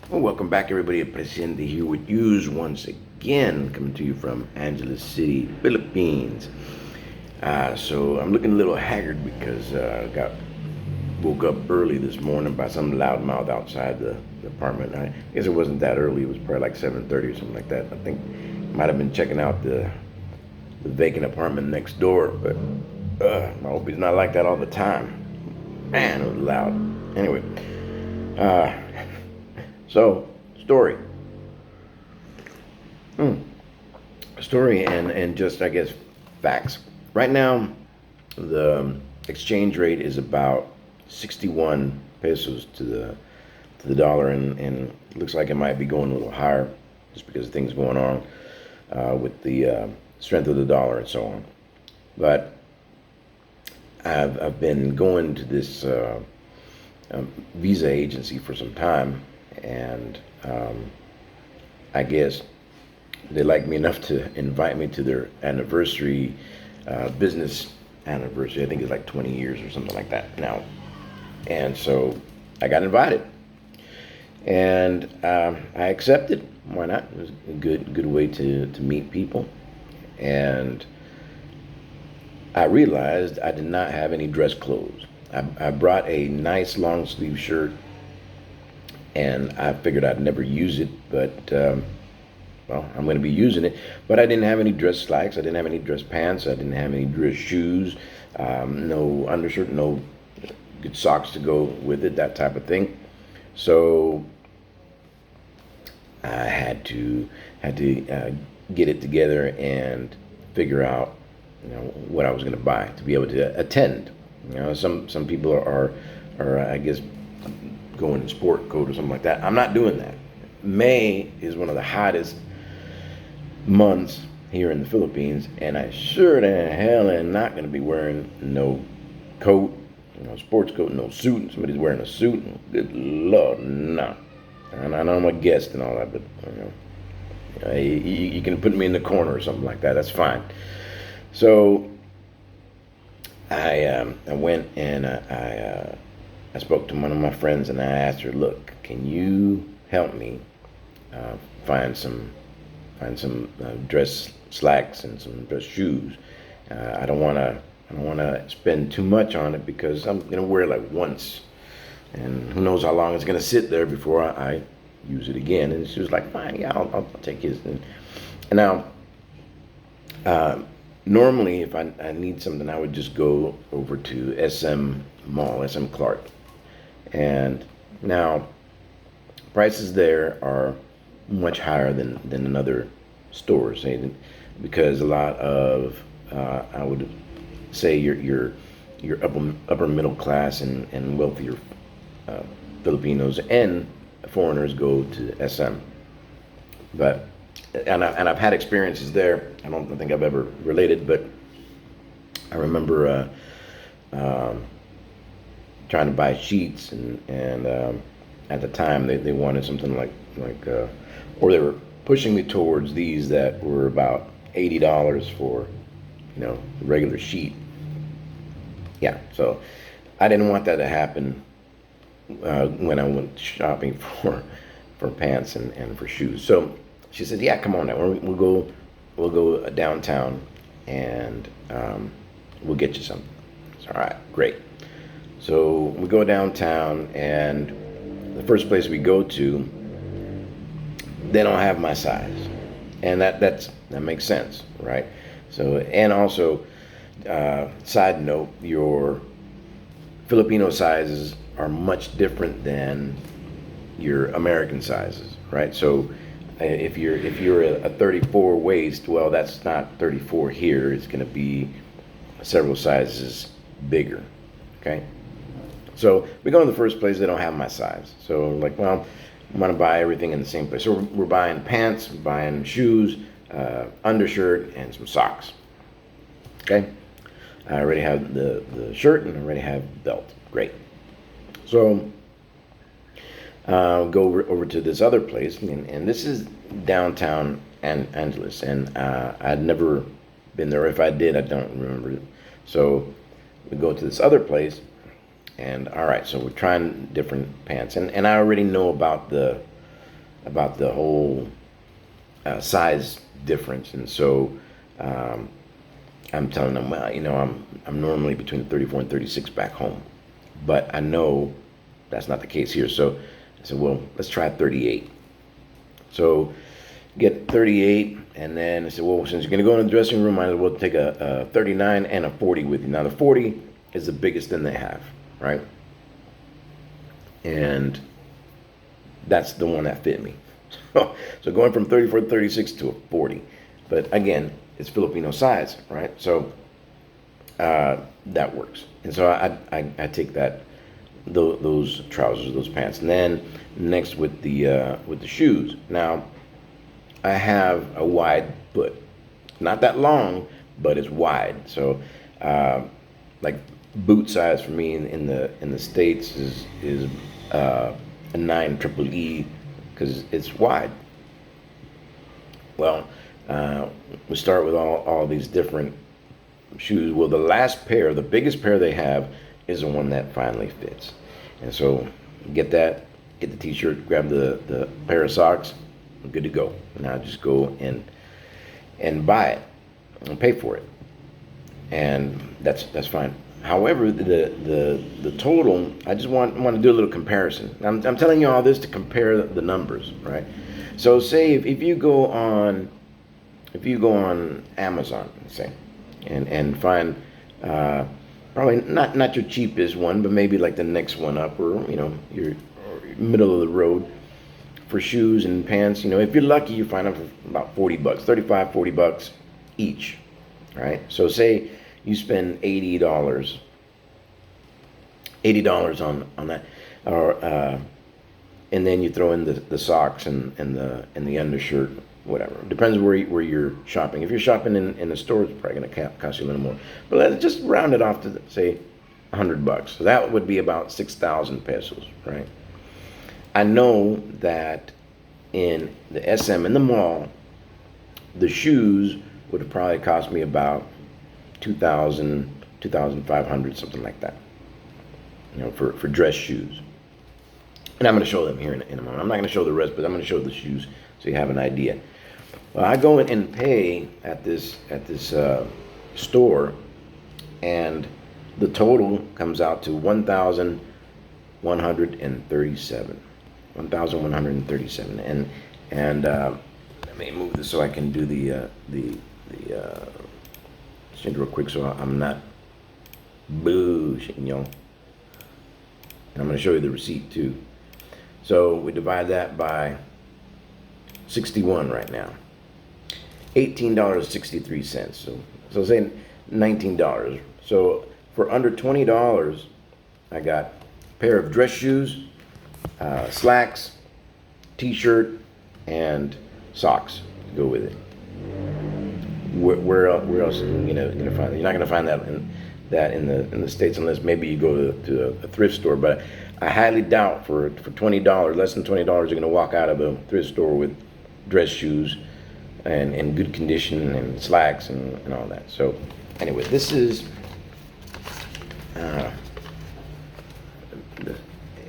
Well, welcome back, everybody. Presidente here with yous once again, coming to you from Angeles City, Philippines. So I'm looking a little haggard because I woke up early this morning by some loudmouth outside the apartment. I guess it wasn't that early. It was probably like 7:30 or something like that. I think might have been checking out the vacant apartment next door, but I hope he's not like that all the time. Man, it was loud. Anyway. Uh, So, story. Story and just, I guess, facts. Right now, the exchange rate is about 61 pesos to the dollar, and it looks like it might be going a little higher just because of things going on with the strength of the dollar and so on. But I've been going to this visa agency for some time, and I guess they like me enough to invite me to their anniversary, business anniversary. I think it's like 20 years or something like that now. And so I got invited, and I accepted. Why not? It was a good way to meet people. And I realized I did not have any dress clothes. I brought a nice long sleeve shirt, and I figured I'd never use it, but well, I'm going to be using it. But I didn't have any dress slacks. I didn't have any dress pants. I didn't have any dress shoes. No undershirt. No good socks to go with it. That type of thing. So I had to get it together and figure out, what I was going to buy to be able to attend. Some people are I guess going in sport coat or something like that. I'm not doing that. May is one of the hottest months here in the Philippines, and I sure the hell am not going to be wearing no coat, sports coat, no suit. Somebody's wearing a suit. Good Lord, no. And I know I'm a guest and all that, but you can put me in the corner or something like that. That's fine. So I went and I spoke to one of my friends, and I asked her, "Look, can you help me find some dress slacks and some dress shoes? I don't want to spend too much on it because I'm gonna wear it like once, and who knows how long it's gonna sit there before I use it again." And she was like, "Fine, yeah, I'll take his." And now, normally, if I need something, I would just go over to SM Mall, SM Clark. And now, prices there are much higher than in other stores, because a lot of, I would say, your upper middle class and wealthier Filipinos and foreigners go to SM. But I've had experiences there. I don't think I've ever related, but I remember trying to buy sheets, and at the time they wanted something like or they were pushing me towards these that were about $80 for the regular sheet. Yeah, so I didn't want that to happen when I went shopping for pants and for shoes. So she said, "Yeah, come on now. We'll go downtown, and we'll get you something." So, all right, great. So we go downtown, and the first place we go to, they don't have my size, and that makes sense, right? So, and also, side note, your Filipino sizes are much different than your American sizes, right? So if you're a 34 waist, well, that's not 34 here. It's going to be several sizes bigger. Okay. So we go in the first place. They don't have my size. So like, well, I'm gonna buy everything in the same place. So we're buying pants, we're buying shoes, undershirt, and some socks. Okay. I already have the shirt, and I already have the belt. Great. So go over to this other place, and this is downtown Angeles, and I'd never been there. If I did, I don't remember. So we go to this other place, and all right, so we're trying different pants, and I already know about the about the whole size difference, and so I'm telling them, well, I'm normally between 34 and 36 back home, but I know that's not the case here. So I said, well, let's try 38. So get 38, and then I said, well, since you're going to go in the dressing room, might as well take a 39 and a 40 with you. Now the 40 is the biggest thing they have, right? And that's the one that fit me. So going from 34 to 36 to a 40. But again, it's Filipino size, right? So that works. And so I take those trousers, those pants. And then next with the shoes. Now I have a wide foot, not that long, but it's wide. So like boot size for me in the States is a 9 triple E, because it's wide. Well, we start with all these different shoes. Well, the last pair, the biggest pair they have, is the one that finally fits. And so get the t-shirt, grab the pair of socks, I'm good to go. Now just go and buy it and pay for it, and that's fine. However, the total, I just want to do a little comparison. I'm telling you all this to compare the numbers, right? So say if you go on Amazon, say, and find probably not your cheapest one, but maybe like the next one up, or your middle of the road for shoes and pants. If you're lucky, you find them for about $40, 35, $40 each, right? So say you spend $80 on that, or and then you throw in the socks and the undershirt, whatever. Depends where you're shopping. If you're shopping in the store, it's probably going to cost you a little more. But let's just round it off to say $100. So that would be about 6,000 pesos, right? I know that in the SM, in the mall, the shoes would have probably cost me about 2,000, 2,500, something like that, for dress shoes. And I'm going to show them here in a moment. I'm not going to show the rest, but I'm going to show the shoes so you have an idea. Well, I go in and pay at this store, and the total comes out to 1,137. 1,137. And let me move this so I can do the change real quick, so I'm not bullshitting y'all. And I'm going to show you the receipt too. So we divide that by 61 right now. $18.63. So say $19. So for under $20, I got a pair of dress shoes, slacks, t-shirt, and socks to go with it. Where else are you gonna find that? You're not gonna find that in the States, unless maybe you go to a thrift store. But I highly doubt for $20, less than $20, you're gonna walk out of a thrift store with dress shoes and good condition and slacks and all that. So anyway, this is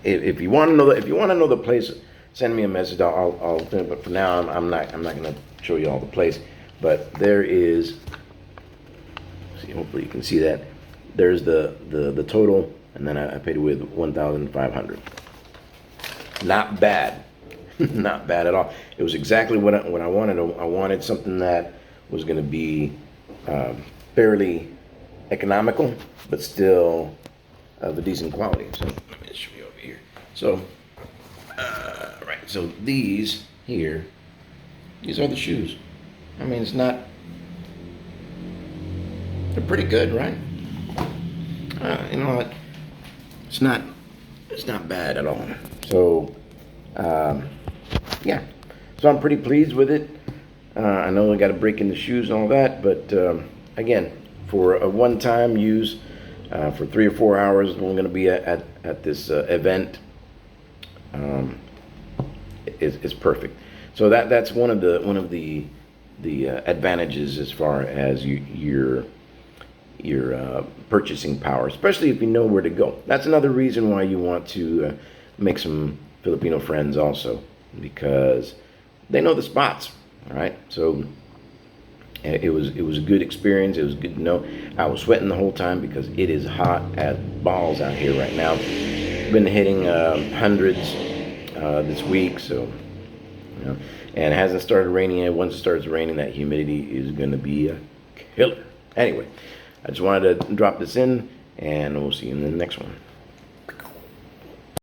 if you want to know the place, send me a message. I'll do it. But for now, I'm not gonna show you all the place. But there is, see, hopefully you can see that. There's the total, and then I paid it with 1,500. Not bad. Not bad at all. It was exactly what I wanted. I wanted something that was going to be fairly economical, but still of a decent quality. So let me just show you over here. So, right. So these are the shoes. I mean, they're pretty good, right? You know what? It's not bad at all. So, yeah. So I'm pretty pleased with it. I know I got to break in the shoes and all that, but again, for a one-time use, for 3 or 4 hours, we're going to be at this event. It's perfect. So that's one of the advantages as far as your purchasing power, especially if you know where to go. That's another reason why you want to make some Filipino friends also. because they know the spots. All right, so it was a good experience. It was good to know. I was sweating the whole time because it is hot as balls out here right now. Been hitting hundreds this week, so you know, and it hasn't started raining yet. Once it starts raining, that humidity is going to be a killer. Anyway, I just wanted to drop this in, and we'll see you in the next one.